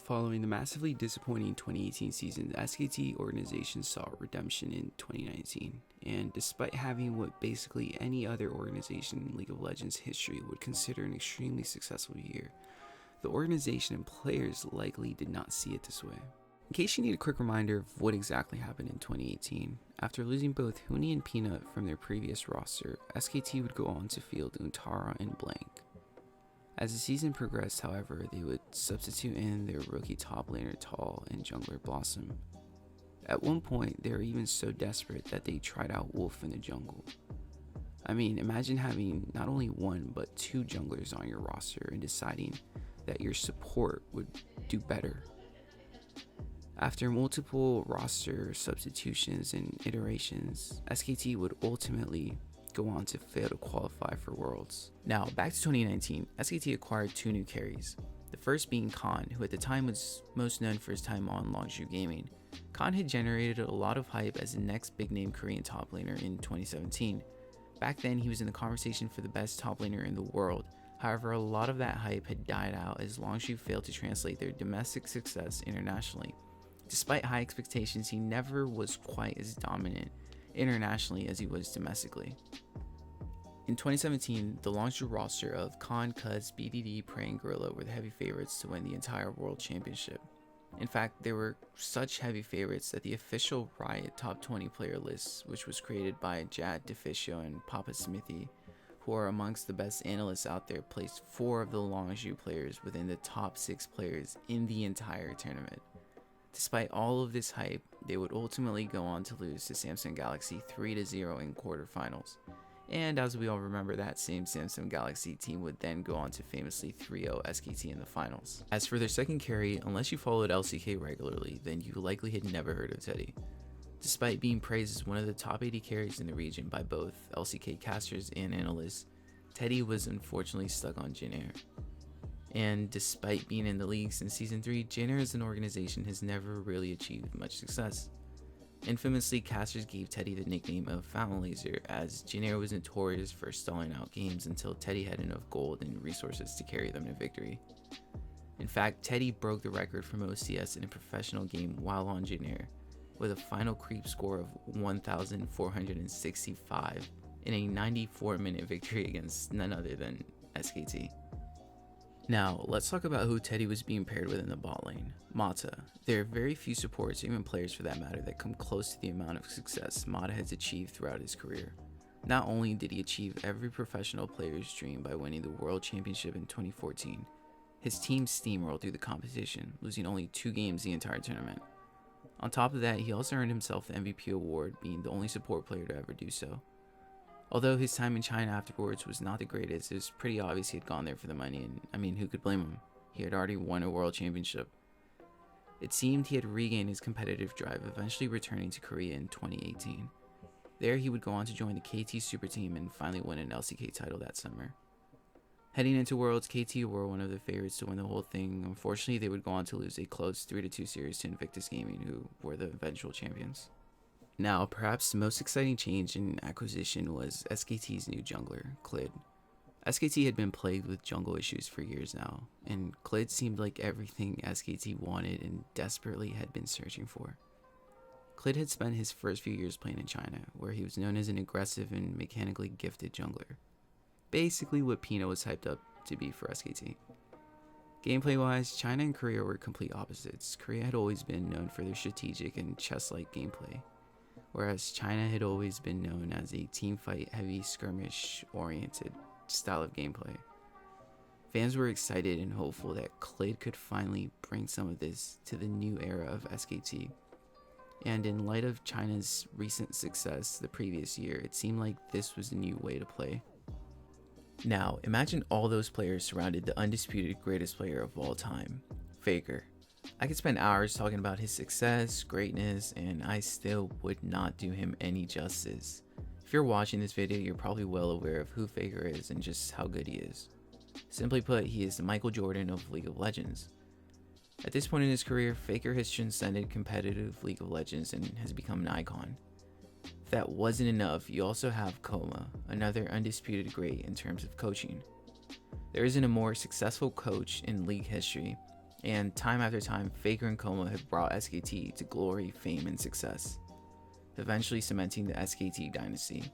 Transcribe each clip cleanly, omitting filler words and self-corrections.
Following the massively disappointing 2018 season, the SKT organization saw redemption in 2019, and despite having what basically any other organization in League of Legends history would consider an extremely successful year, the organization and players likely did not see it this way. In case you need a quick reminder of what exactly happened in 2018, after losing both Huni and Peanut from their previous roster, SKT would go on to field Untara and Blank. As the season progressed, however, they would substitute in their rookie top laner Tall and jungler Blossom. At one point, they were even so desperate that they tried out Wolf in the jungle. I mean, imagine having not only one but two junglers on your roster and deciding that your support would do better. After multiple roster substitutions and iterations, SKT would ultimately go on to fail to qualify for Worlds. Now, back to 2019, SKT acquired two new carries. The first being Khan, who at the time was most known for his time on Longzhu Gaming. Khan had generated a lot of hype as the next big name Korean top laner in 2017. Back then, he was in the conversation for the best top laner in the world. However, a lot of that hype had died out as Longzhu failed to translate their domestic success internationally. Despite high expectations, he never was quite as dominant internationally as he was domestically. In 2017, the Longzhu roster of Khan, Cuz, BDD, Prey, and Gorilla were the heavy favorites to win the entire World Championship. In fact, they were such heavy favorites that the official Riot Top 20 player list, which was created by Jad Deficio and Papa Smithy, who are amongst the best analysts out there, placed 4 of the Longzhu players within the top 6 players in the entire tournament. Despite all of this hype, they would ultimately go on to lose to Samsung Galaxy 3-0 in quarterfinals. And as we all remember, that same Samsung Galaxy team would then go on to famously 3-0 SKT in the finals. As for their second carry, unless you followed LCK regularly, then you likely had never heard of Teddy. Despite being praised as one of the top 80 carries in the region by both LCK casters and analysts, Teddy was unfortunately stuck on Jin Air. And despite being in the league since Season 3, Jin Air as an organization has never really achieved much success. Infamously, casters gave Teddy the nickname of Fountain Laser, as Jin Air was notorious for stalling out games until Teddy had enough gold and resources to carry them to victory. In fact, Teddy broke the record for most CS in a professional game while on Jin Air, with a final creep score of 1,465 in a 94-minute victory against none other than SKT. Now, let's talk about who Teddy was being paired with in the bot lane. Mata. There are very few supports, or even players for that matter, that come close to the amount of success Mata has achieved throughout his career. Not only did he achieve every professional player's dream by winning the World Championship in 2014, his team steamrolled through the competition, losing only 2 games the entire tournament. On top of that, he also earned himself the MVP award, being the only support player to ever do so. Although his time in China afterwards was not the greatest, it was pretty obvious he had gone there for the money, and I mean, who could blame him? He had already won a world championship. It seemed he had regained his competitive drive, eventually returning to Korea in 2018. There, he would go on to join the KT Super Team and finally win an LCK title that summer. Heading into Worlds, KT were one of the favorites to win the whole thing. Unfortunately, they would go on to lose a close 3-2 series to Invictus Gaming, who were the eventual champions. Now, perhaps the most exciting change in acquisition was SKT's new jungler, Clid. SKT had been plagued with jungle issues for years now, and Clid seemed like everything SKT wanted and desperately had been searching for. Clid had spent his first few years playing in China, where he was known as an aggressive and mechanically gifted jungler. Basically what Pino was hyped up to be for SKT. Gameplay-wise, China and Korea were complete opposites. Korea had always been known for their strategic and chess-like gameplay, whereas China had always been known as a teamfight, heavy skirmish-oriented style of gameplay. Fans were excited and hopeful that Clid could finally bring some of this to the new era of SKT. And in light of China's recent success the previous year, it seemed like this was the new way to play. Now, imagine all those players surrounded the undisputed greatest player of all time, Faker. I could spend hours talking about his success, greatness, and I still would not do him any justice. If you're watching this video, you're probably well aware of who Faker is and just how good he is. Simply put, he is the Michael Jordan of League of Legends. At this point in his career, Faker has transcended competitive League of Legends and has become an icon. If that wasn't enough, you also have Koma, another undisputed great in terms of coaching. There isn't a more successful coach in League history, And time after time, Faker and Coma have brought SKT to glory, fame, and success, eventually cementing the SKT dynasty.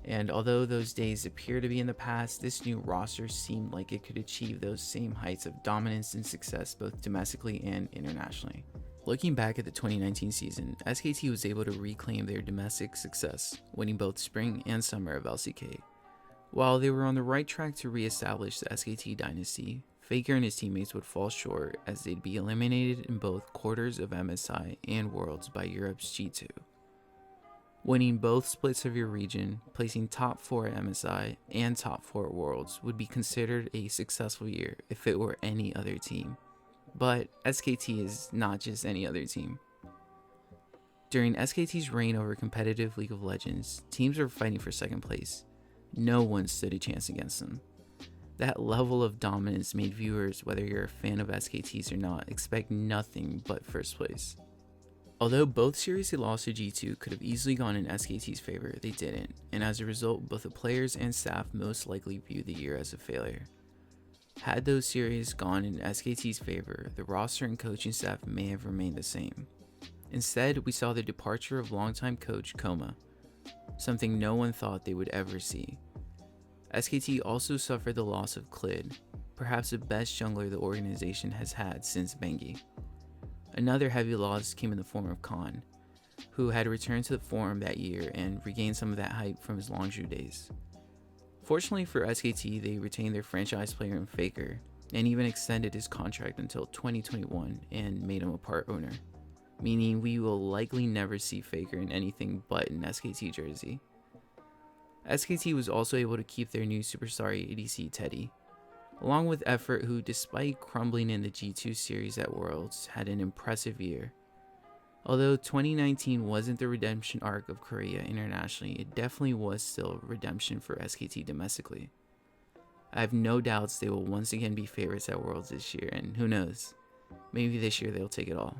And although those days appear to be in the past, this new roster seemed like it could achieve those same heights of dominance and success both domestically and internationally. Looking back at the 2019 season, SKT was able to reclaim their domestic success, winning both spring and summer of LCK. While they were on the right track to re-establish the SKT dynasty, Faker and his teammates would fall short as they'd be eliminated in both quarters of MSI and Worlds by Europe's G2. Winning both splits of your region, placing top 4 at MSI and top 4 at Worlds would be considered a successful year if it were any other team. But SKT is not just any other team. During SKT's reign over competitive League of Legends, teams were fighting for second place. No one stood a chance against them. That level of dominance made viewers, whether you're a fan of SKTs or not, expect nothing but first place. Although both series they lost to G2 could have easily gone in SKT's favor, they didn't, and as a result, both the players and staff most likely viewed the year as a failure. Had those series gone in SKT's favor, the roster and coaching staff may have remained the same. Instead, we saw the departure of longtime coach Coma, something no one thought they would ever see. SKT also suffered the loss of Clid, perhaps the best jungler the organization has had since Bengi. Another heavy loss came in the form of Khan, who had returned to the forum that year and regained some of that hype from his Longzhu days. Fortunately for SKT, they retained their franchise player in Faker, and even extended his contract until 2021 and made him a part owner, meaning we will likely never see Faker in anything but an SKT jersey. SKT was also able to keep their new superstar ADC Teddy, along with Effort, who despite crumbling in the G2 series at Worlds, had an impressive year. Although 2019 wasn't the redemption arc of Korea internationally, it definitely was still redemption for SKT domestically. I have no doubts they will once again be favorites at Worlds this year, and who knows, maybe this year they'll take it all.